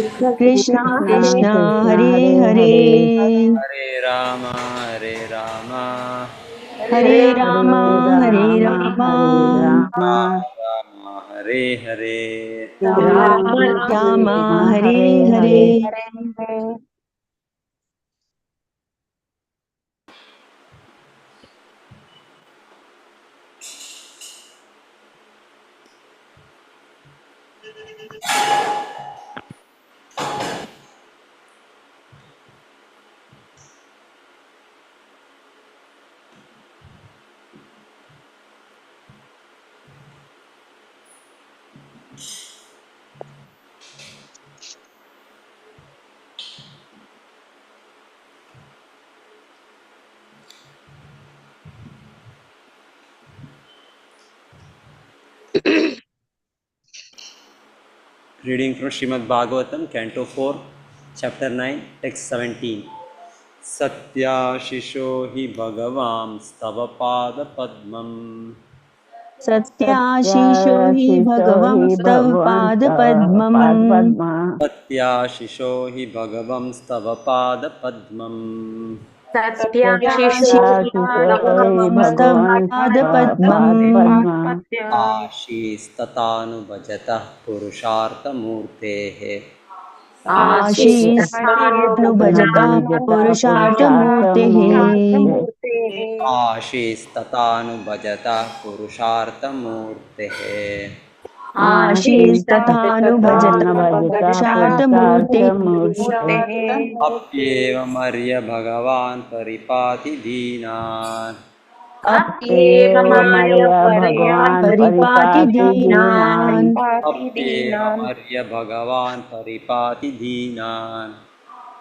Krishna Krishna Krishna Krishna Hare Hare Hare Hare Hare Ram Hare Ram Hare Hare Ram Hare Ram Ram Hare Ram Ram Hare Hare. Ram Ram Ram Ram Hare Hare Hare. Hare. Reading from Srimad Bhagavatam, Canto 4, Chapter 9, Text 17. Satyashisho hi bhagavam stava pada padmam. सत्याशीषो हि सत्याशिषो हि भगवंस्तव भगवन्तः पादपद्मम्। पादपद्मा Satyashisho hi bhagavam stava pada padmam. सत्याशिषो सत्याशिषो हि भगवंस्तव भगवन्तः पादपद्मम्। पादपद्मा आशीस्ततानुभजतः पुरुषार्थमूर्तेः आशीस्तानुभजतः अनुभजता पुरुषार्थमूर्तेः। पुरुषार्थमूर्ते आशीस्ततानुभजतः पुरुषार्थमूर्तेः आशीस्तथानुभजतः आशीस्तथानुभजता पुरुषार्थमूर्तेः। पुरुषार्थमूर्ते अप्येवमर्य भगवान् परिपाति दीनान् अप्येवमर्या भगवान् परिपाति परिपाति दीनान्। दीनान् अप्येवमर्य भगवान् परिपाति दीनान्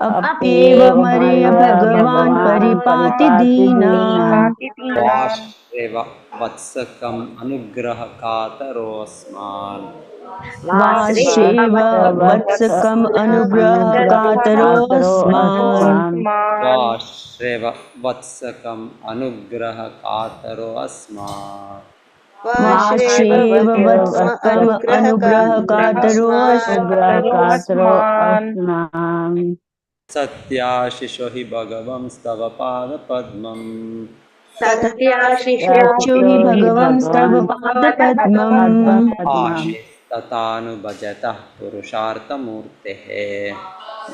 अप्येवमर्य अप्येवमर्या भगवान् भगवान् परिपाति परिपाति दीनान्। दीनान् वाश्रेव वत्सकम् अनुग्रहकातरोऽस्मान् वाश्रेव वत्सकम् अनुग्रहकातरो अनुग्रहकातरोऽस्मान्। अस्मान् वाश्रेव वत्सकम् अनुग्रहकातरोऽस्मान् वाश्रेव वत्सकम् अनुग्रहकातरोऽस्मान्। अनुग्रहकातरो अस्मान् सत्याशिषो हि भगवंस्तव पादपद्मम् सत्याशिषो याशिषो हि हि भगवंस्तव भगवान् पादपद्मम्। पद्मपद्मम् आशीस्ततानुभजतः पुरुषार्थमूर्तेः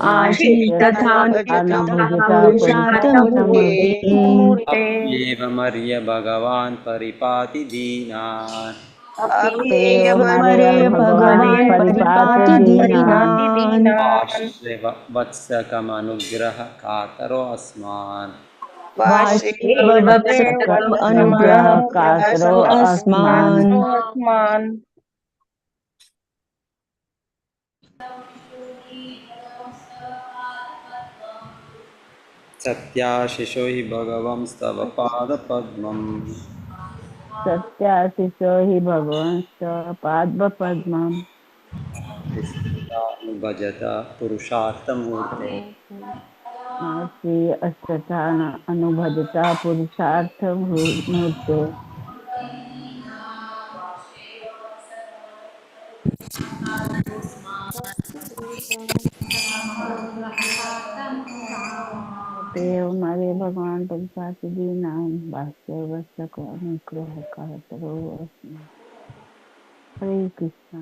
आशीस्तथानुभजतः अनुभुजता पुरुषार्थमूर्तिः। पुरुषार्थमूर्तिः अप्येवमर्य भगवान् परिपाति दीनान् अप्येवमर्या एवमरे भगवान् भगवान् परिपाति परिपाति दीनान् दीनान्। आश्रेव वत्सकमनुग्रहकातरोऽस्मान् वाष्टेव वत्सकम् अनुग्रहकातरो अस्मान् अनुग्रहकातरोऽस्मान्। सत्याशिषो हि भगवंस्तव पादपद्मम् सत्याशिषो हि भगवंश्च पाद्मपद्मम् भजत पुरुषार्थमूर्ते आशी अष्टतान अनुभजता पुरुषार्थमूर्ते देव हमारे भगवान परिपाति दीनां भाष्य वस्तक अनुग्रह कातरो अस्मि हरे कृष्णा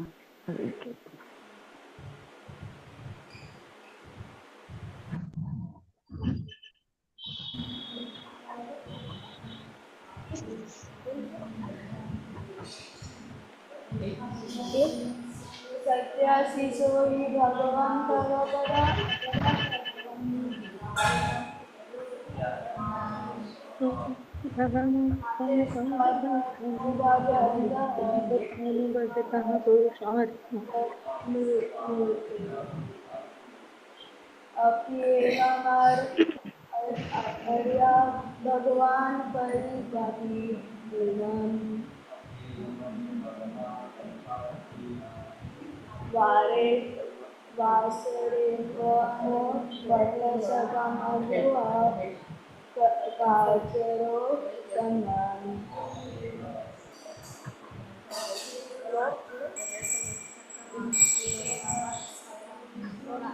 हरे कृष्णा सत्याशिषो हि भगवान् सर्वपदा अर्या भगवान् परिपाति वारे वासुदेवो वत्सकमनुआ काचरो सन्नान् Anybody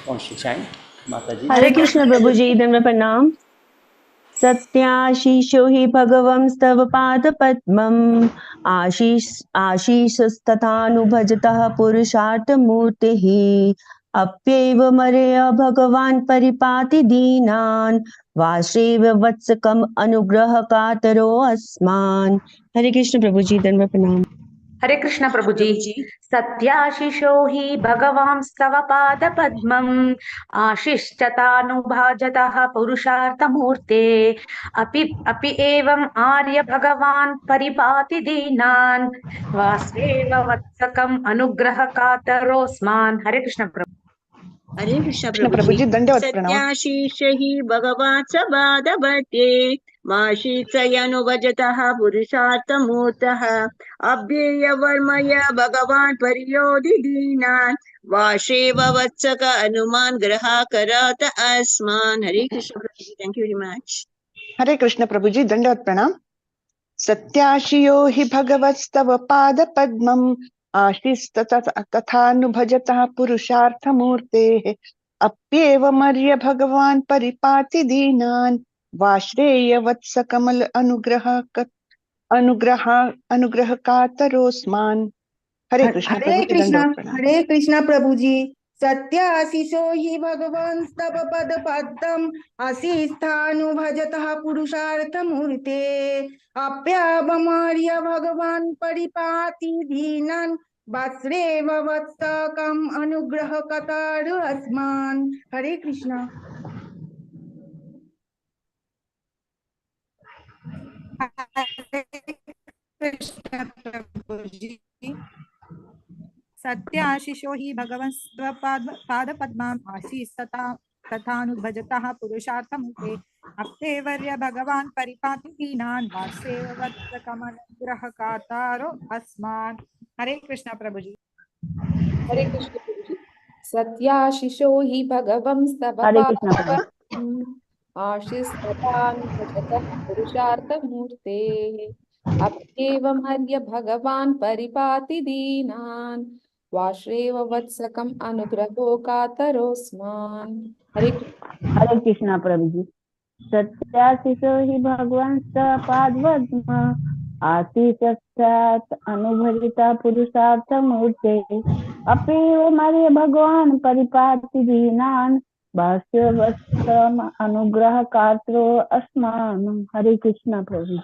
wants to chant? Mataji. Hare Krishna Prabhuji, Dhamma Pranam. सत्याशीषो हि भगवंस्तव पादपद्मम् आशीषस्तथानुभजतः पुरुषार्थमूर्तिः अप्येव मरेय भगवान् परिपाति दीनान् वाश्रेव वत्सकम् अनुग्रहकातरो अस्मान्। हरे कृष्ण प्रभु जी, दंडवत प्रणाम। हरे कृष्ण प्रभु जी। सत्याशिषो हि भगवांस्तव पादपद्मम् आशिष्टतानुभाजतः पुरुषार्थमूर्ते अपि एवम् आर्य भगवान् परिपाति दीनान् वास्वेव वत्सकम् अनुग्रहकातरोऽस्मान्। हरे कृष्ण प्रभु। हरे कृष्ण प्रभु जी दंडवत प्रणाम। सत्याशीष हि भगवान् स बाधवते माशीर्षयनुभजतः पुरुषार्थमूर्तः अव्ययवर्मय भगवान् परियोधि दीनान् वाशेव वत्सक हनुमान् ग्रहाकरात अस्मान्। हरे कृष्ण प्रभु जी, थैंक यू वेरी मच। हरे कृष्ण प्रभु जी दंडवत प्रणाम। सत्याशियो हि भगवत्स्तव पादपद्मम् आशिस्तथानुभजतः पुरुषार्थमूर्तेः अप्येवमर्य भगवान् परिपाति दीनान् वाश्रेय वत्सकमल अनुग्रहकातरोऽस्मान्। हरे कृष्ण प्रभु जी दंडवत प्रणाम। हरे कृष्ण प्रभु जी। सत्याशिषो हि भगवान् स्तव पद पद्मम् अशिष्टानुभजतः पुरुषार्थमूर्ते अप्यावमार्य भगवान् परिपाति दीनान् वत्सेव वत्सकम् अनुग्रहकर्तारो अस्मान्। हरे कृष्ण। कृष्ण प्रभु जी। सत्याशिषो हि भगवत्पादपद्माम् आशीस्तथानुभजतः पुरुषार्थमुखे अप्येवर्य भगवान् परिपाति दीनान् वासेव वत्सकमनुग्रहकातारो अस्मान्। हरे कृष्ण प्रभु जी। हरे कृष्ण प्रभु जी। सत्याशिषो हि भगवंस्तव हरे कृष्ण प्रभु। पादपद्मम् आशिस्तथानुभजतः पुरुषार्थमूर्तेः अप्येवमर्य भगवान् परिपाति दीनान् वाश्रेव वत्सकम् अनुग्रहो कातरोऽस्मान्। हरे कृष्ण। हरे कृष्णा प्रभु जी। सत्याशिषो हि भगवान् पादपद्म आशीषस्यात् अनुभविता पुरुषार्थमूर्ते अप्येव मर्य भगवान् परिपाति दीनान् भाष्यवत्सम अनुग्रह कात्रो अस्मान्। हरे कृष्णा प्रभु जी।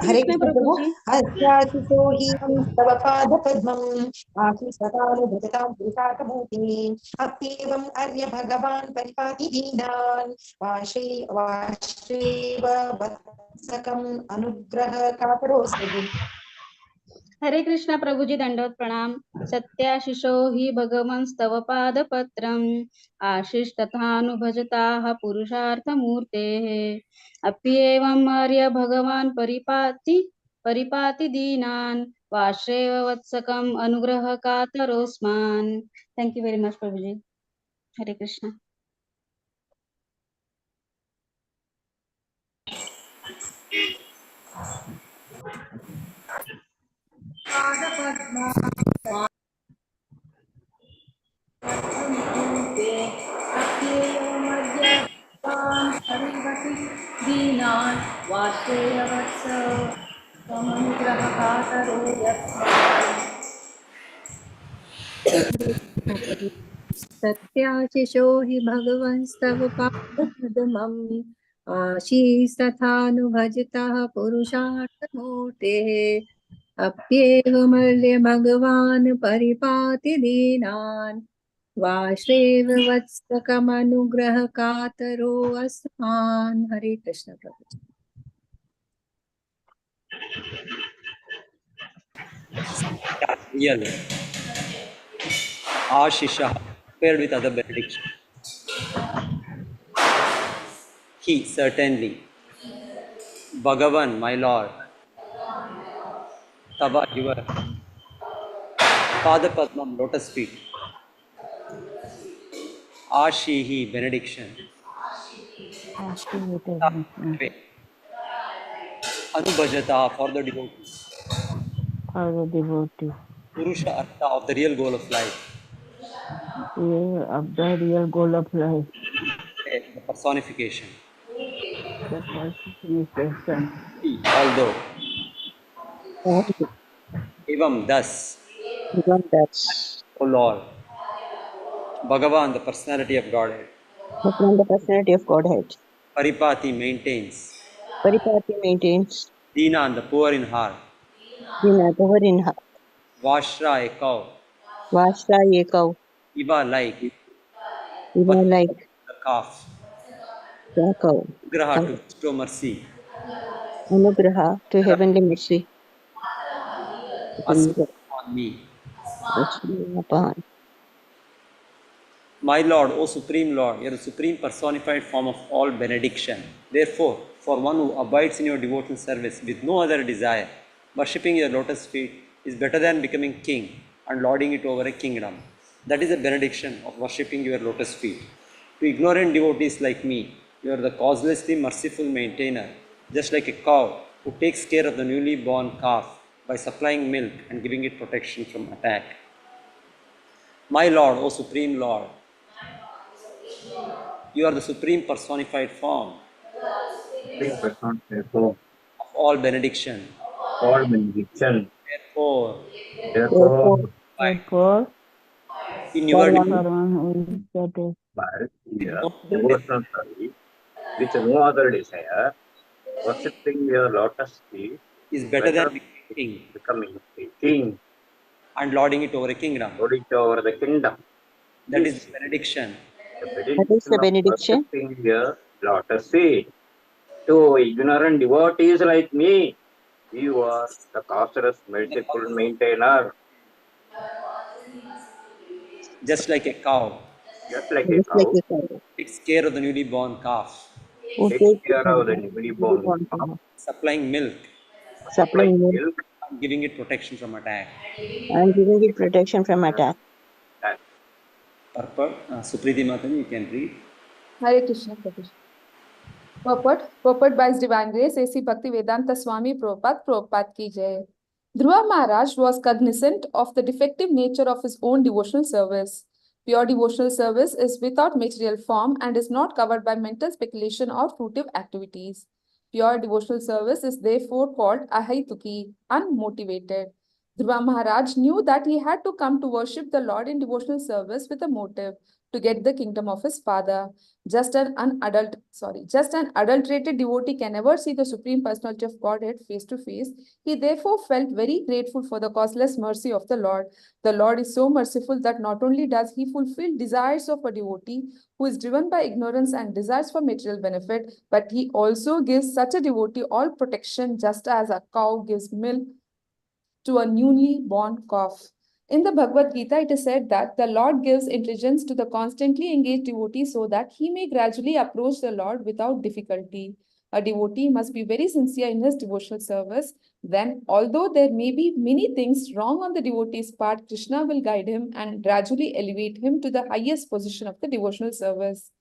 हरे कृष्ण प्रभु। अस्याशिषो हि तव पादपद्मम् आशीस्तथानुभजतां पुरुषार्थमूर्ते अप्येवम् अर्य भगवान् परिपाति दीनान् वाश्रेव वत्सकम् अनुग्रहकातरोऽस्मि। हरे कृष्ण प्रभु जी, दंडवत प्रणाम। सत्याशिषो हि भगवंस्तव पादपत्रम् आशिष्टथानुभजताः पुरुषार्थमूर्तेः अप्येवम् आर्य भगवान् परिपाति दीनान् वाश्रेव वत्सकम् अनुग्रह कातरोस्मान्। थैंक यू वेरी मच प्रभु जी। हरे कृष्ण। दीनान् वाश्रेय वत्स समनुग्रहकातरो यस्मान्। सत्याशिषो हि भगवंस्तव पादपद्मम् आशीस्तथानुभजतः पुरुषार्थमूर्तेः अप्येवमर्य भगवान् परिपाति दीनान् वाश्रेव वत्सकमनुग्रहकातरो अस्मान्। हरे कृष्ण प्रभु। Real. Ashisha paired with other benediction. He certainly. Bhagavan, my Lord. Tava, your Pada Padmam, lotus feet. Ashihi, benediction. Way. Anubhajata, for the devotees. For the devotee, Purusha Artha, of the real goal of life. of the real goal of life, The personification. the personification. Although, And Evam, thus, even that's O Lord, Bhagavan, the personality of Godhead, Bhagavan, the personality of Godhead. Paripati maintains, Paripati maintains Dina, the poor in heart, Dina, power in heart. Vashra, a cow, Vashra Yekav, Iva, like, even like the calf, Yakav. Graha, to bestow mercy, Anugraha to heavenly mercy. Asma, on me. Upon. My Lord, O Supreme Lord, you are the supreme personified form of all benediction. Therefore, for one who abides in your devotional service with no other desire, worshipping your lotus feet is better than becoming king and lording it over a kingdom. That is the benediction of worshipping your lotus feet. To ignorant devotees like me, you are the causelessly merciful maintainer, just like a cow who takes care of the newly born calf by supplying milk and giving it protection from attack. My Lord, O Supreme Lord, you are the supreme personified form Supreme Personal form, of all benediction. all benediction. Therefore, Therefore, Therefore, Therefore, in for your one for one who is satisfied by with here, no other devotional service, with no other desire, worshipping your lotus feet, is better than better king becoming a king, and lording it over a kingdom. lording over the kingdom. That is This the benediction. the that is benediction the of benediction. worshipping your lotus feet. To ignorant devotees like me, you are the causeless merciful maintainer, Just like a cow just like a Just like cow a cow takes care of the newly born calf, who takes takes care of the newly the born born calf, cow, supplying milk supplying supplying milk milk, and giving it protection from attack. and giving it protection from attack. and Purport, Supriti Mataji, you can read. Hare Krishna Prabhuji. Purport by His Divine Grace, A.C. Bhakti Vedanta Swami Prabhupada ki jai. Dhruva Maharaj was cognizant of the defective nature of his own devotional service. Pure devotional service is without material form and is not covered by mental speculation or fruitive activities. Pure devotional service is therefore called ahaituki, unmotivated. Dhruva Maharaj knew that he had to come to worship the Lord in devotional service with a motive to get the kingdom of his father. Just an adulterated devotee can never see the Supreme Personality of Godhead face to face. He therefore felt very grateful for the causeless mercy of the Lord. The Lord is so merciful that not only does he fulfill desires of a devotee who is driven by ignorance and desires for material benefit, but he also gives such a devotee all protection, just as a cow gives milk to a newly born calf. In the Bhagavad Gita, it is said that the Lord gives intelligence to the constantly engaged devotee so that he may gradually approach the Lord without difficulty. A devotee must be very sincere in his devotional service. Then, although there may be many things wrong on the devotee's part, Krishna will guide him and gradually elevate him to the highest position of the devotional service.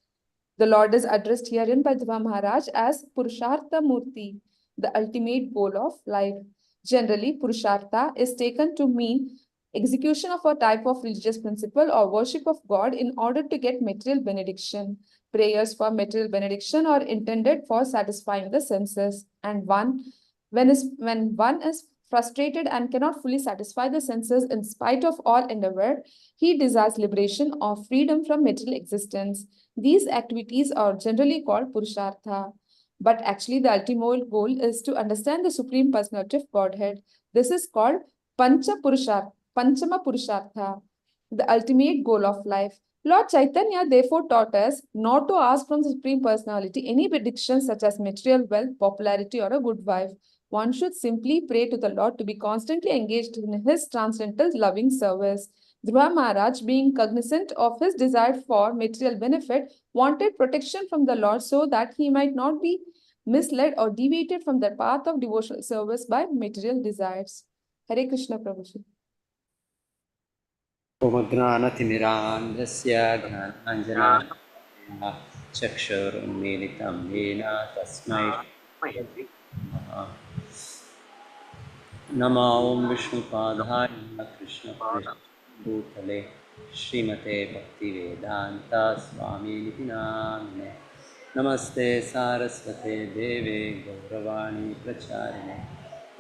The Lord is addressed herein by Dhruva Maharaj as Purushartha Murti, the ultimate goal of life. Generally, Purushartha is taken to mean execution of a type of religious principle or worship of God in order to get material benediction. Prayers for material benediction are intended for satisfying the senses, and when one is frustrated and cannot fully satisfy the senses in spite of all endeavor, he desires liberation or freedom from material existence. These activities are generally called Purushartha. But actually, the ultimate goal is to understand the Supreme Personality of Godhead. This is called Panchama Purushartha, the ultimate goal of life. Lord Chaitanya therefore taught us not to ask from the Supreme Personality any predictions such as material wealth, popularity, or a good wife. One should simply pray to the Lord to be constantly engaged in his transcendental loving service. Dhruva Maharaj, being cognizant of his desire for material benefit, wanted protection from the Lord so that he might not be misled or deviated from the path of devotional service by material desires. Hare Krishna Prabhuji. ओमज्ञानतिमिरान्धस्य ज्ञानाञ्जनशलाकया चक्षुरुन्मीलितं येन तस्मै नमः। नमो ॐ विष्णुपादाय कृष्णपृष्ठभूतले श्रीमते भक्तिवेदान्ता स्वामिनिति नामिने। नमस्ते सारस्वते देवे गौरवाणी प्रचारिणे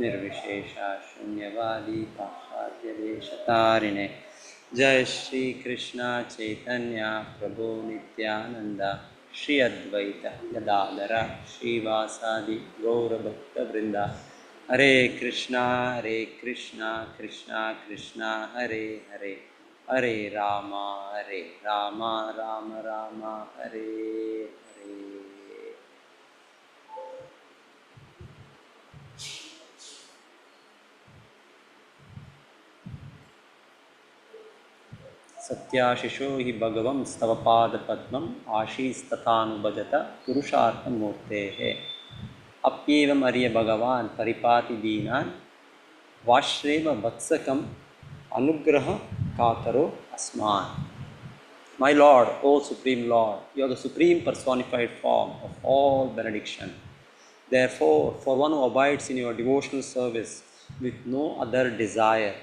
निर्विशेषा शून्यवादी पाश्चात्यदेशतारिणे। जय श्री कृष्ण चैतन्य प्रभु नित्यानंद श्री अद्वैत गदाधर श्रीवासादि गौरभक्तवृंद। हरे कृष्णा कृष्णा कृष्णा हरे हरे, हरे राम राम राम हरे हरे। सत्याशिषो हि भगवं स्तवपादपद्मम् आशीस्तथानुभजत पुरुषार्थमूर्तेः। अप्येवम् अर्य भगवान् परिपाति दीनान् वाश्रेव वत्सकम् अनुग्रह कातरो अस्मान्। My Lord, O Supreme Lord, you are the supreme personified form of all benediction. Therefore, for one who abides in your devotional service with no other desire,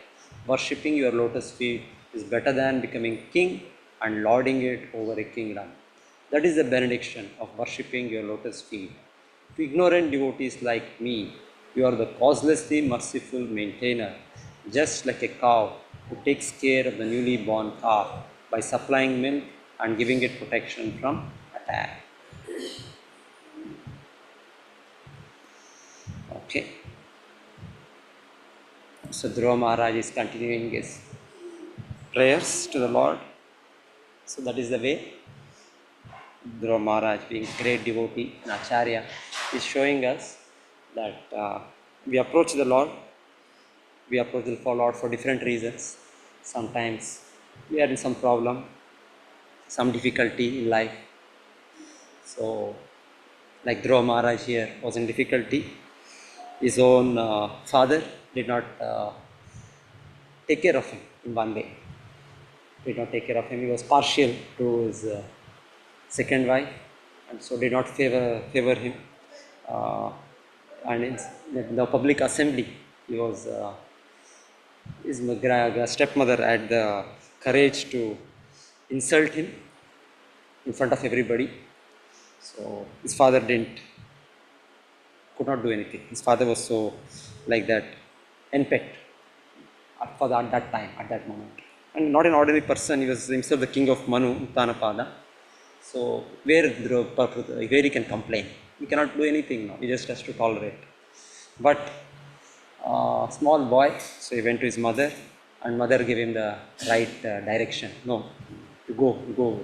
worshipping your lotus feet is better than becoming king and lording it over a kingdom. That is the benediction of worshipping your lotus feet. To ignorant devotees like me, you are the causelessly merciful maintainer, just like a cow who takes care of the newly born calf by supplying milk and giving it protection from attack. Okay. So Dhruva Maharaj is continuing his prayers to the Lord. So that is the way Dhruva Maharaj, being great devotee and Acharya, is showing us that we approach the Lord. We approach the Lord for different reasons. Sometimes we are in some problem, some difficulty in life. So, like Dhruva Maharaj here was in difficulty. His own father did not take care of him in one way. Did not take care of him. He was partial to his second wife, and so did not favor him. And in the public assembly, he was his stepmother had the courage to insult him in front of everybody. So his father could not do anything. His father was so like that, henpecked at that time, at that moment. And not an ordinary person, he was himself the king of Manu, Uttanapada. So where he can complain? He cannot do anything now, he just has to tolerate. But small boy, so he went to his mother, and mother gave him the right direction. No, you go.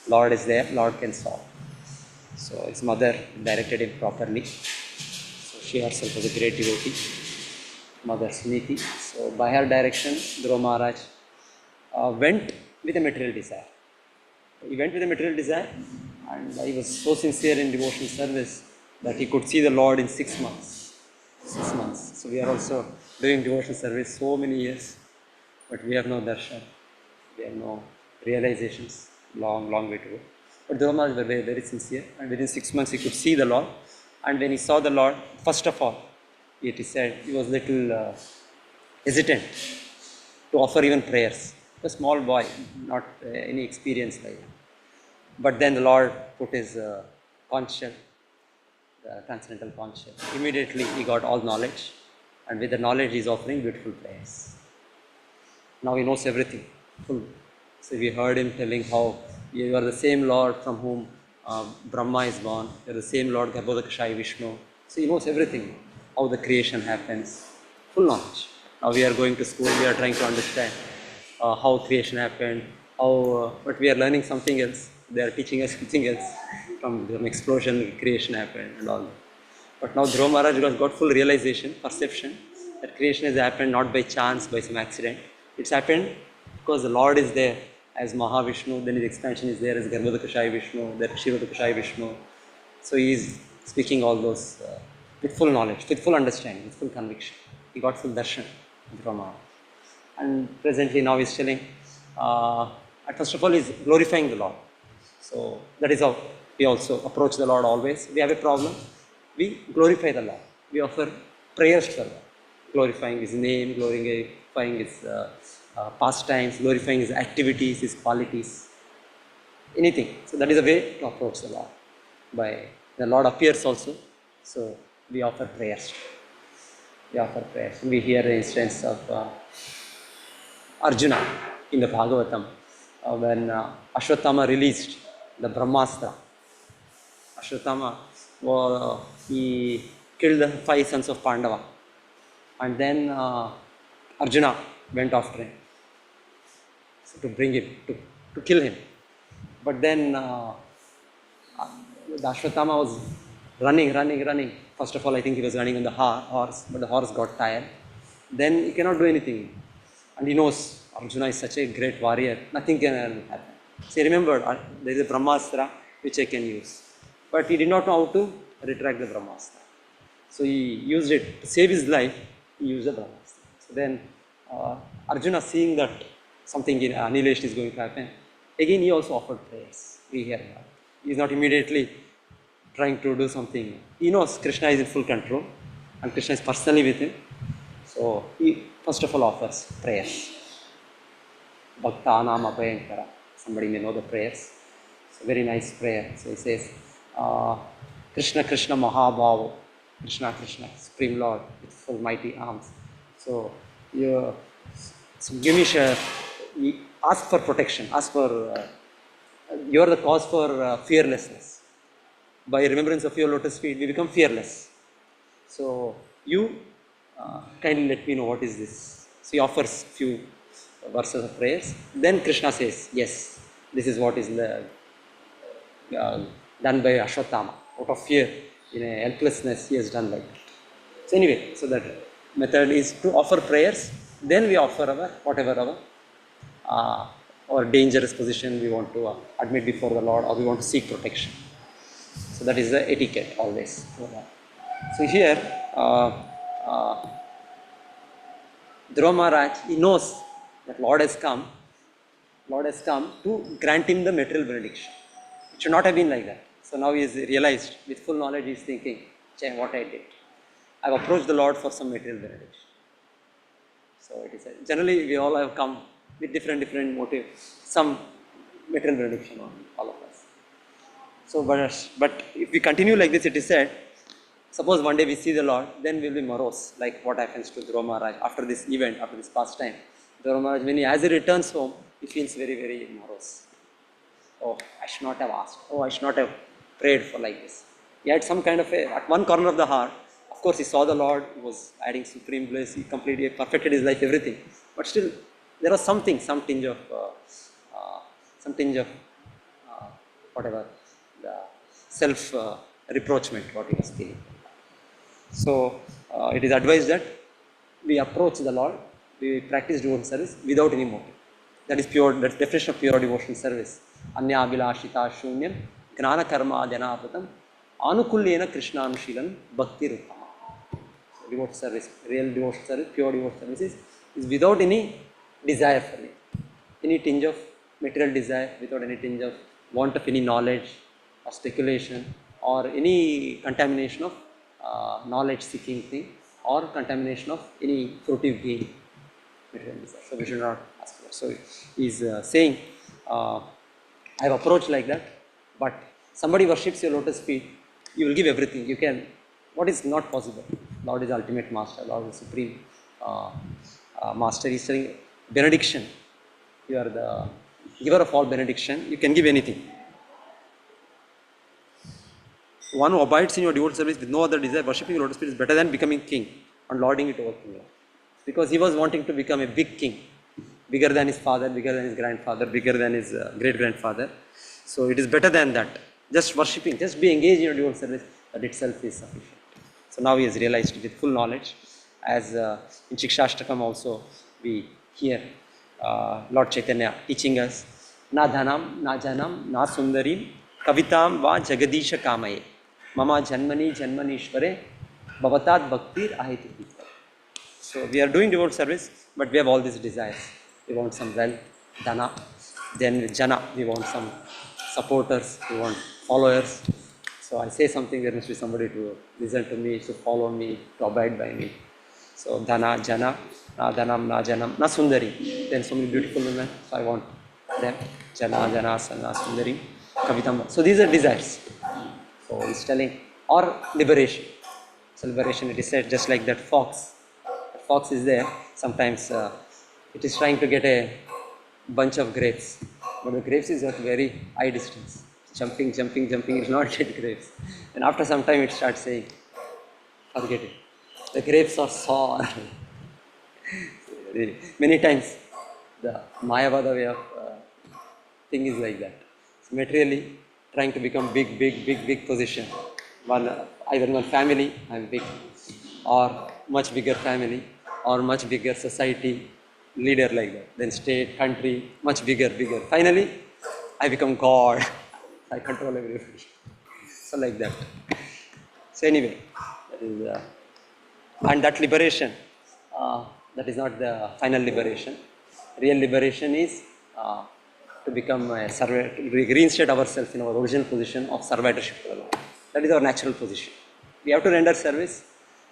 Lord is there, Lord can solve. So his mother directed him properly. So she herself was a great devotee, Mother Suniti. So by her direction, Dhruva Maharaj went with a material desire. He went with a material desire, and he was so sincere in devotional service that he could see the Lord in 6 months. 6 months. So we are also doing devotional service so many years, but we have no darshan. We have no realizations. Long way to go. But Dhruva Maharaj was very, very sincere, and within 6 months he could see the Lord. And when he saw the Lord, first of all, it is said he was little hesitant to offer even prayers. A small boy, not any experience like that. But then the Lord put his conscience, the transcendental conscience. Immediately he got all knowledge, and with the knowledge he is offering beautiful prayers. Now he knows everything, full. So we heard him telling how you are the same Lord from whom Brahma is born, you are the same Lord Garbhodakashai Vishnu. So he knows everything, how the creation happens, full knowledge. Now we are going to school, we are trying to understand how creation happened, but we are learning something else. They are teaching us something else. From explosion, creation happened and all that. But now Dhruva Maharaj got full realization, perception, that creation has happened not by chance, by some accident. It's happened because the Lord is there as Mahavishnu, then his expansion is there as Garbhodakashai Vishnu, then Kshirodakashai Vishnu. So he is speaking all those with full knowledge, with full understanding, with full conviction. He got full darshan, Dhruva Maharaj. And presently now he is telling first of all is glorifying the Lord. So that is how we also approach the Lord always. We have a problem, we glorify the Lord. We offer prayers to the Lord, glorifying His name, glorifying His pastimes, glorifying His activities, His qualities, anything. So that is a way to approach the Lord. By the Lord appears also, so we offer prayers. We offer prayers. We hear the instance of Arjuna in the Bhagavatam when Ashwatthama released the Brahmastra. Ashwatthama, he killed the 5 sons of Pandava, and then Arjuna went after him to bring him, to kill him. But then the Ashwatthama was running. First of all, I think he was running on the horse, but the horse got tired. Then he cannot do anything. And he knows Arjuna is such a great warrior, nothing can happen. So he remembered, there is a Brahmastra which I can use. But he did not know how to retract the Brahmastra. So he used it to save his life, he used the Brahmastra. So then Arjuna, seeing that something in annihilation is going to happen, again he also offered prayers. We hear that. He is not immediately trying to do something. He knows Krishna is in full control and Krishna is personally with him. So he first of all offers prayers. Bhaktanam Abhayankara. Somebody may know the prayers. It's a very nice prayer. So he says, Krishna Krishna Mahabhava. Krishna Krishna, Supreme Lord with full mighty arms. So give me ask for protection. Ask for, you are the cause for fearlessness. By remembrance of your lotus feet, we become fearless. So you kindly let me know what is this. So he offers few verses of prayers. Then Krishna says, yes, this is what is done by Ashwatthama. Out of fear, in a helplessness, he has done like that. So anyway, so that method is to offer prayers. Then we offer our whatever our dangerous position we want to admit before the Lord, or we want to seek protection. So that is the etiquette always. So here, Dhruva Maharaj, he knows that Lord has come to grant him the material benediction. It should not have been like that. So now he has realized, with full knowledge, he is thinking, what I did. I have approached the Lord for some material benediction. So it is generally we all have come with different motives, some material benediction on all of us. So, but if we continue like this, it is said, suppose one day we see the Lord, then we will be morose, like what happens to Dhruva Maharaj after this event, after this pastime. Dhruva Maharaj, as he returns home, he feels very morose. Oh, I should not have asked. Oh, I should not have prayed for like this. He had some kind of at one corner of the heart, of course he saw the Lord, he was adding supreme bliss, he completely perfected his life, everything. But still, there was some tinge of whatever, the self-reproachment, what he was feeling. So, it is advised that we approach the Lord, we practice devotional service without any motive. That is pure, that's definition of pure devotional service. Anya abhilashita shunyam gnana karma janapatam anukulyena krishnanushilan bhakti rupama. So devotional service, real devotional service, pure devotional service is without any desire for it. Any tinge of material desire, without any tinge of want of any knowledge or speculation or any contamination of knowledge seeking thing or contamination of any fruitive gain. So we should not ask for that. So he is saying, I have approached like that, but somebody worships your lotus feet, you will give everything. You can, what is not possible? Lord is ultimate master, Lord is supreme master. He is saying, benediction. You are the giver of all benediction, you can give anything. One who abides in your devotional service with no other desire, worshipping your lotus feet is better than becoming king and lording it over kingdom. Because he was wanting to become a big king, bigger than his father, bigger than his grandfather, bigger than his great-grandfather. So it is better than that. Just worshipping, just be engaged in your devotional service, that itself is sufficient. So now he has realized with full knowledge, as in Shikshashtakam also we hear Lord Chaitanya teaching us, na dhanam, na janam, na sundarim, kavitam va jagadisha kamaye, mama janmani janmanishvare, bhavatat bhaktir ahiti. So we are doing devotional service, but we have all these desires. We want some wealth, Dana. Then with Jana, we want some supporters, we want followers. So I say something, there must be somebody to listen to me, to follow me, to abide by me. So Dana, Jana, Na Danam, Na Janam, Na Sundari. Then so many beautiful women, so I want them. Jana, Jana, Na Sundari, Kavitam. So these are desires. So he's telling, or liberation. So liberation, it is said just like that fox. The fox is there, sometimes it is trying to get a bunch of grapes, but the grapes is at very high distance. Jumping, jumping, jumping, it will not get grapes. And after some time it starts saying, forget it. The grapes are sour. Many times the Mayavada way of thing is like that. So materially trying to become big, big, big, big position. One, either one family, I'm big, or much bigger family, or much bigger society leader like that. Then state, country, much bigger, bigger. Finally, I become God. I control everybody. So like that. So anyway, that is, and that liberation, that is not the final liberation. Real liberation is to become a servant, to reinstate ourselves in our original position of servitorship to the Lord. That is our natural position. We have to render service.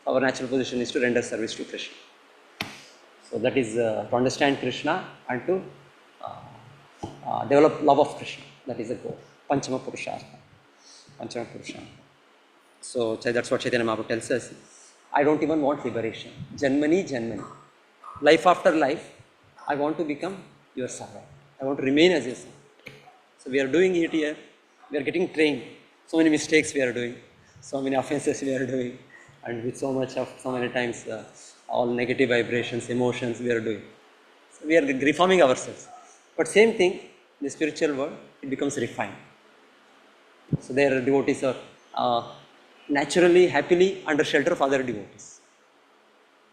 Our natural position is to render service to Krishna. So that is to understand Krishna and to develop love of Krishna. That is the goal. Panchama Purushartha. Panchama Purushartha. So that's what Chaitanya Mahaprabhu tells us. I don't even want liberation. Janmani, Janmani. Life after life, I want to become your servant. I want to remain as your servant. So we are doing it here. We are getting trained. So many mistakes we are doing. So many offenses we are doing. And with so many times, all negative vibrations, emotions we are doing. So we are reforming ourselves. But same thing, in the spiritual world, it becomes refined. So their devotees are naturally, happily under shelter of other devotees.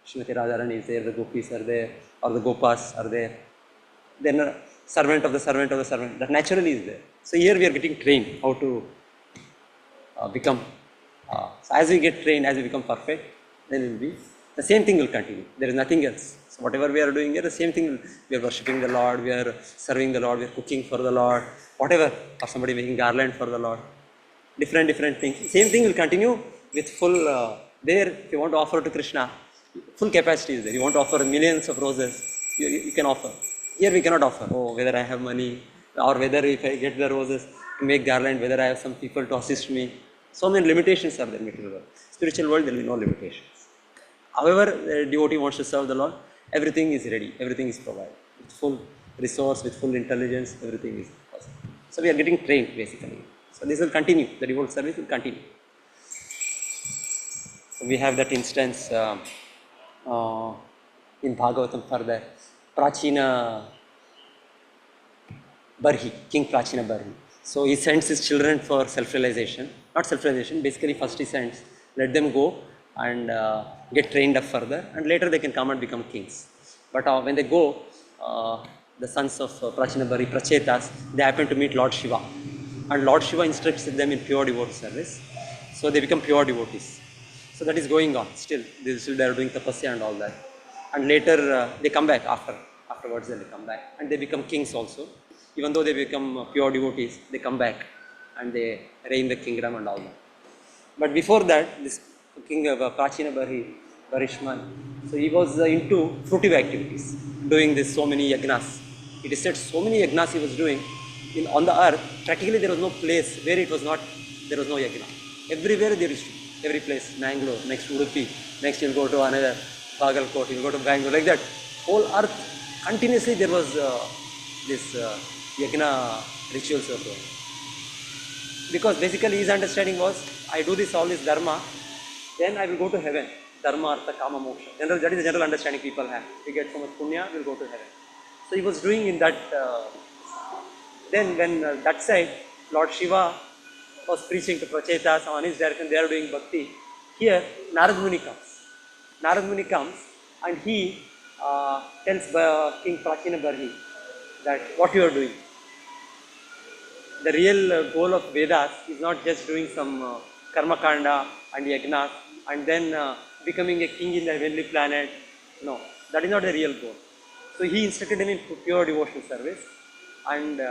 Srimati Radharani is there, the gopis are there, or the gopas are there. Then a servant of the servant of the servant, that naturally is there. So here we are getting trained how to become. So as we get trained, as we become perfect, then it will be, the same thing will continue. There is nothing else. So whatever we are doing here, the same thing, we are worshipping the Lord, we are serving the Lord, we are cooking for the Lord, whatever, or somebody making garland for the Lord. Different things. Same thing will continue with full, there, if you want to offer to Krishna, full capacity is there. You want to offer millions of roses, you can offer. Here we cannot offer, whether I have money, or whether if I get the roses, to make garland, whether I have some people to assist me. So many limitations are there in material world. Spiritual world, there will be no limitations. However, the devotee wants to serve the Lord, everything is ready, everything is provided. With full resource, with full intelligence, everything is possible. So we are getting trained basically. So this will continue, the devote service will continue. So we have that instance in Bhagavatam further. Prachina Barhi, King Prachina Barhi. So he sends his children for self-realization, not self-realization, basically first he sends, let them go and get trained up further, and later they can come and become kings. But when they go, the sons of Prachina Barhi, Prachetas, they happen to meet Lord Shiva. And Lord Shiva instructs them in pure devotee service. So they become pure devotees. So that is going on still. They are doing tapasya and all that. And later they come back afterwards they come back. And they become kings also. Even though they become pure devotees, they come back and they reign the kingdom and all that. But before that, this king of Prachina Barishman, so he was into fruitive activities, doing this so many yagnas. It is said so many yagnas he was doing. On the earth, practically there was no place where there was no yagna. Everywhere there is, every place, Mangalore, next to Udupi, next you'll go to another Bagalkot, you'll go to Bangalore, like that. Whole earth, continuously there was this yagna rituals were going. Because basically his understanding was, I do all this dharma, then I will go to heaven. Dharma, artha, kama, moksha. That is the general understanding people have. We get so much punya, we'll go to heaven. So he was doing in that. Then when that side, Lord Shiva was preaching to Prachetas on his direction, they are doing bhakti. Here, Narad Muni comes. Narad Muni comes and he tells King Prachina Barhi that what you are doing. The real goal of Vedas is not just doing some karma kanda and yagnas and then becoming a king in the heavenly planet. No, that is not the real goal. So he instructed him in pure devotional service. And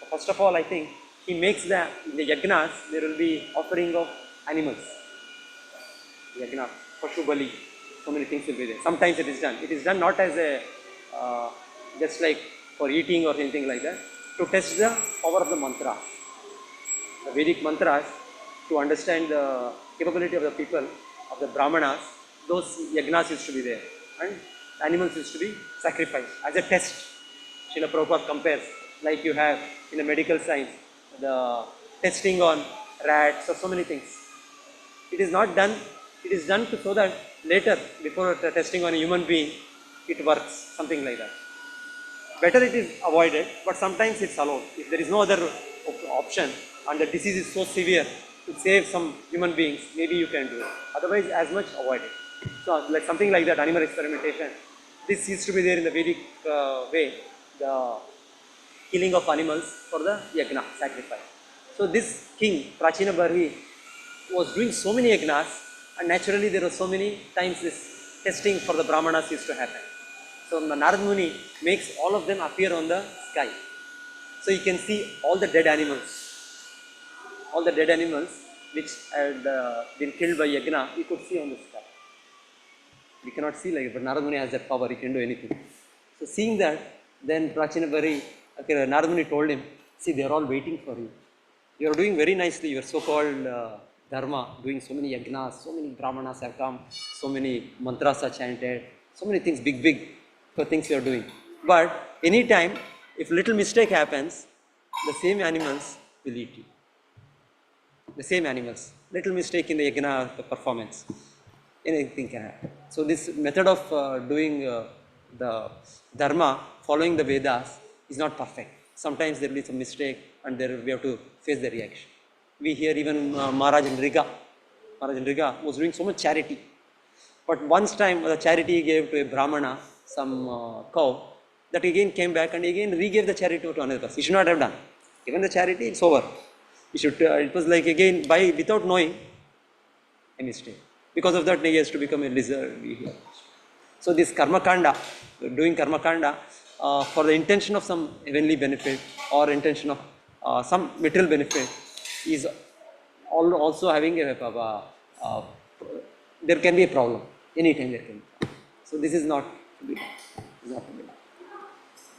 first of all, I think he makes in the yagnas, there will be offering of animals. Yagna, Pashu Bali, so many things will be there. Sometimes it is done. It is done not as a, just like for eating or anything like that, to test the power of the mantra. The Vedic mantras, to understand the capability of the people, of the Brahmanas, those yagnas used to be there. And animals used to be sacrificed as a test. Srila Prabhupada compares, like you have in the medical science, the testing on rats or so many things. It is not done, it is done so that later, before testing on a human being, it works, something like that. Better it is avoided, but sometimes it's allowed. If there is no other option and the disease is so severe to save some human beings, maybe you can do it. Otherwise, as much avoid it. So, like something like that, animal experimentation, this used to be there in the Vedic way, the killing of animals for the yagna, sacrifice. So, this king, Prachina Barhi, was doing so many yagnas, and naturally there were so many times this testing for the Brahmanas used to happen. So Narad Muni makes all of them appear on the sky. So you can see all the dead animals which had been killed by yagna, you could see on the sky. We cannot see like it, but Narad Muni has that power, he can do anything. So seeing that, then Prachina Bari, Narad Muni told him, see, they are all waiting for you. You are doing very nicely, your so-called dharma, doing so many yagnas, so many brahmanas have come, so many mantras are chanted, so many things, big things you are doing. But anytime, if little mistake happens, the same animals will eat you. The same animals. Little mistake in the yagna performance, anything can happen. So this method of doing the dharma, following the Vedas, is not perfect. Sometimes there will be some mistake and we have to face the reaction. We hear even Maharaj Nriga was doing so much charity. But once time the charity he gave to a Brahmana, some cow, that again came back and again re-gave the charity to another person. He should not have done. Given the charity, it's over. He should, it was like again, without knowing, a mistake. Because of that, he has to become a lizard. So this karma kanda, doing karma kanda, for the intention of some heavenly benefit or intention of some material benefit, is also having there can be a problem. Anytime there can be a problem. So this is not to be done.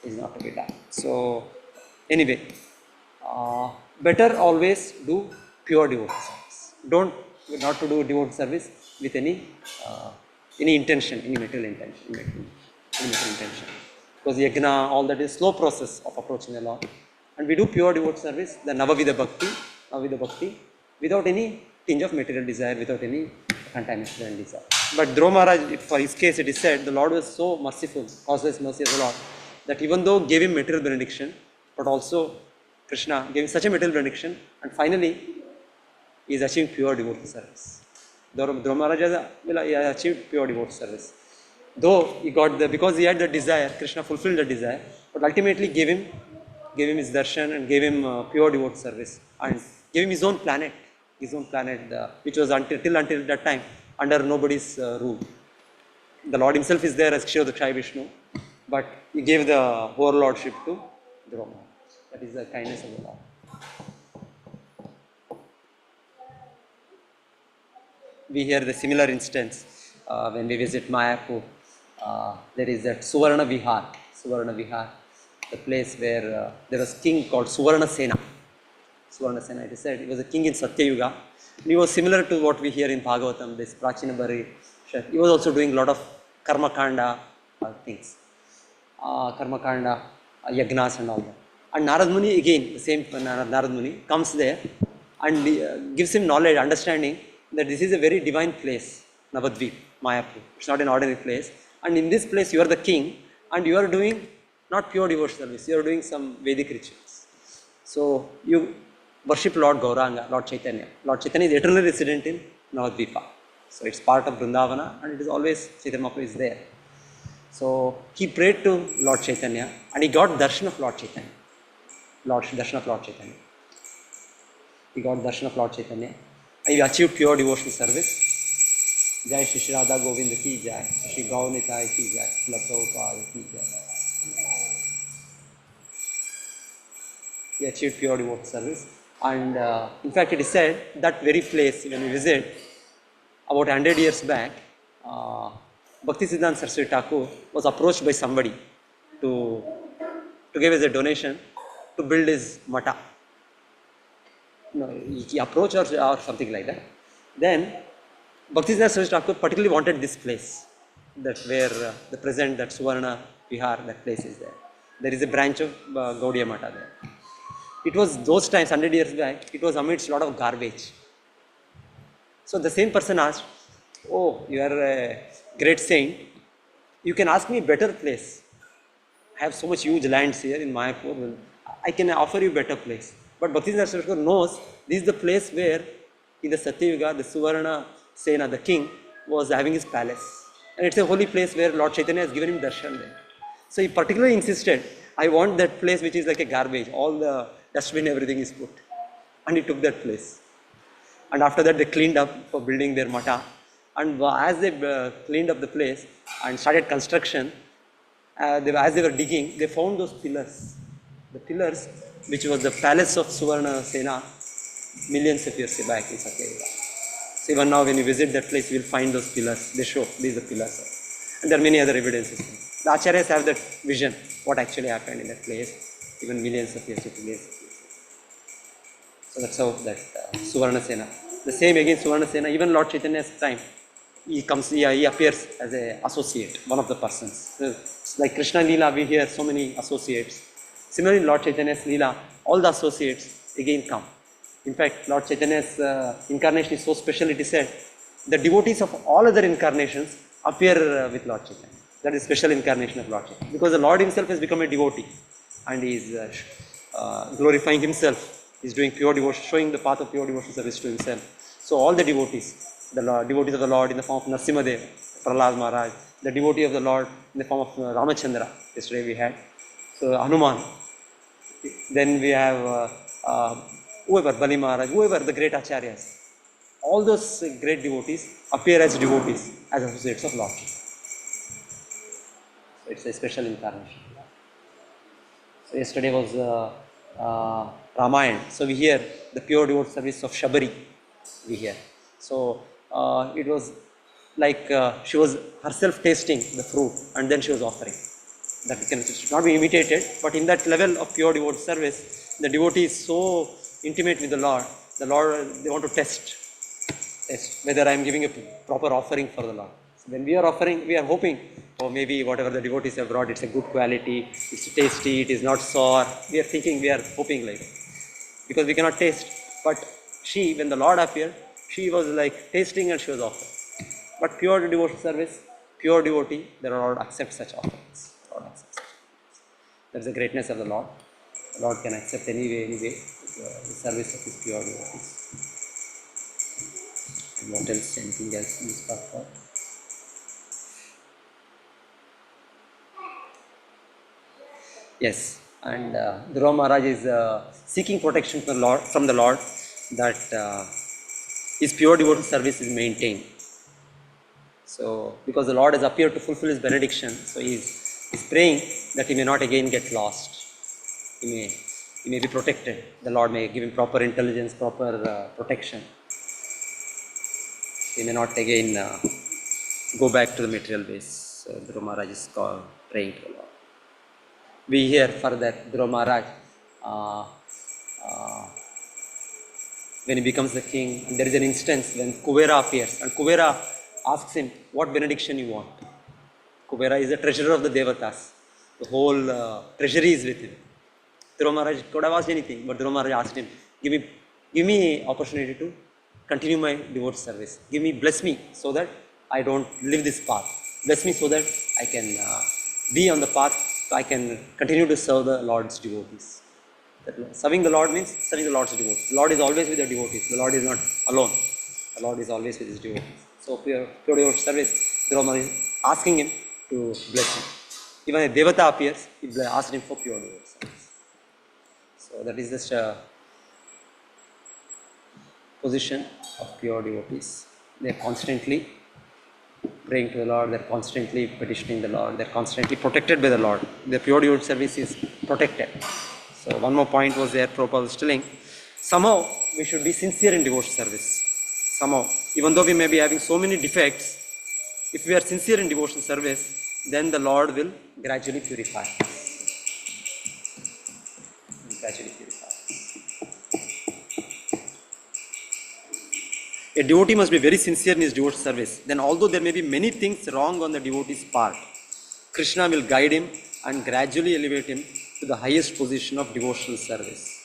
Is not to be done. So anyway, better always do pure devotional service. Not to do devotional service with any intention, any material intention, because yagna, all that is slow process of approaching the Lord. And we do pure devotional service, the Navavida Bhakti, without any tinge of material desire, without any contamination and desire. But Dhruva Maharaj, for his case, it is said, the Lord was so merciful, causeless mercy of the Lord, that even though gave him material benediction, but also Krishna gave him such a material benediction, and finally he is achieving pure devotional service. Dhruva Maharaj has achieved pure devotional service. Though he got because he had the desire, Krishna fulfilled the desire, but ultimately gave him his darshan and gave him pure devotional service and gave him his own planet, which was until that time under nobody's rule. The Lord himself is there as Kshirodakshaya Vishnu, but he gave the overlordship to Dhruva Maharaj. That is the kindness of the Lord. We hear the similar instance when we visit Mayapur. There is that Suvarna Vihar, the place where there was a king called Suvarna Sena, it is said, he was a king in Satyayuga. And he was similar to what we hear in Bhagavatam, this Prachina Bari. He was also doing a lot of karma kanda things, yagnas and all that. And Narad Muni again, the same Narad Muni comes there and gives him knowledge, understanding that this is a very divine place, Navadvip, Mayapur. It's not an ordinary place. And in this place you are the king and you are doing not pure devotional service, you are doing some Vedic rituals. So you worship Lord Gauranga, Lord Chaitanya. Lord Chaitanya is eternally resident in Navadvipa. So it's part of Vrindavana and it is always, Chaitanya Mahaprabhu is there. So he prayed to Lord Chaitanya and he got darshan of Lord Chaitanya. He got darshan of Lord Chaitanya and he achieved pure devotional service. Jai Shri Radha Govinda ki jai, Shri Gaur Nitai ki jai, Shri Prabhupada ki jai. He achieved pure devote service. And in fact, it is said that very place, when we visit, about 100 years back, Bhaktisiddhanta Saraswati Thakur was approached by somebody to give as a donation to build his mata. No, he approached or something like that. Then Bhaktisiddhanta Saraswati Thakur particularly wanted this place, that where the present, that Suvarna Vihar, that place is there. There is a branch of Gaudiya Mata there. It was those times, 100 years back, it was amidst a lot of garbage. So the same person asked, "Oh, you are a great saint. You can ask me a better place. I have so much huge lands here in Mayapur. I can offer you a better place." But Bhaktisiddhanta Saraswati Thakur knows this is the place where in the Satyuga, the Suvarna Sena, the king, was having his palace. And it's a holy place where Lord Chaitanya has given him darshan there. So he particularly insisted, "I want that place which is like a garbage. All the dustbin, everything is put." And he took that place. And after that, they cleaned up for building their mata. And as they cleaned up the place and started construction, as they were digging, they found those pillars. The pillars, which was the palace of Suvarna Sena, millions of years back in Satyayuga. So even now, when you visit that place, you will find those pillars. They show these are the pillars. And there are many other evidences. The Acharyas have that vision, what actually happened in that place, even millions of years to millions of years. So that's how that Suvarna Sena. The same again, Suvarna Sena, even Lord Chaitanya's time, he appears as an associate, one of the persons. So like Krishna Leela, we hear so many associates. Similarly, Lord Chaitanya's Leela, all the associates again come. In fact, Lord Chaitanya's incarnation is so special, it is said, the devotees of all other incarnations appear with Lord Chaitanya. That is special incarnation of Lord Chaitanya. Because the Lord himself has become a devotee and he is glorifying himself. He is doing pure devotion, showing the path of pure devotion service to himself. So all the devotees, devotees of the Lord in the form of Narasimhadev, Prahlad Maharaj, the devotee of the Lord in the form of Ramachandra, yesterday we had. So Hanuman. Then we have whoever, Bali Maharaj, whoever the great acharyas. All those great devotees appear as devotees, as associates of Lord. So it's a special incarnation. So yesterday was Ramayana. So we hear the pure devote service of Shabari. We hear. So it was like she was herself tasting the fruit and then she was offering. That should not be imitated, but in that level of pure devote service, the devotee is so intimate with the Lord, they want to test whether I am giving a proper offering for the Lord. So when we are offering, we are hoping, oh, maybe whatever the devotees have brought, it's a good quality, it's tasty, it is not sour. We are thinking, we are hoping like that. Because we cannot taste. But she, when the Lord appeared, she was like tasting and she was offering. But pure devotion service, pure devotee, the Lord accepts such offerings. That is the greatness of the Lord. The Lord can accept any way, the service of his pure devotees. And what else? Anything else in this part? Yes, and Dhruva Maharaj is seeking protection from the Lord, that his pure devotional service is maintained. So, because the Lord has appeared to fulfill his benediction, so he is praying that he may not again get lost. He may be protected. The Lord may give him proper intelligence, proper protection. He may not again go back to the material base. So, Dhruva Maharaj is praying to the Lord. We hear further Dhruva Maharaj, when he becomes the king, and there is an instance when Kubera appears, and Kubera asks him, what benediction you want? Kubera is the treasurer of the Devatas. The whole treasury is with him. Dhruva Maharaj could have asked anything, but Dhruva Maharaj asked him, give me opportunity to continue my devote service. Bless me so that I don't live this path. Bless me so that I can be on the path, so I can continue to serve the Lord's devotees. Serving the Lord means serving the Lord's devotees. The Lord is always with the devotees. The Lord is not alone. The Lord is always with his devotees. So pure devote service, Dhruva Maharaj is asking him to bless him. Even a Devata appears, he asked him for pure devote service. So that is just a position of pure devotees. They are constantly praying to the Lord, they are constantly petitioning the Lord, they are constantly protected by the Lord. The pure devote service is protected. So one more point was there, Prabhupada was telling, somehow we should be sincere in devotion service. Somehow, even though we may be having so many defects, if we are sincere in devotion service, then the Lord will gradually purify us. Gradually purify us. A devotee must be very sincere in his devotion service. Then although there may be many things wrong on the devotee's part, Krishna will guide him and gradually elevate him to the highest position of devotional service.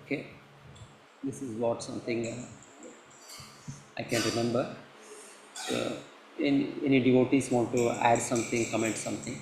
Okay, this is what something I can remember. Any devotees want to add something, comment something?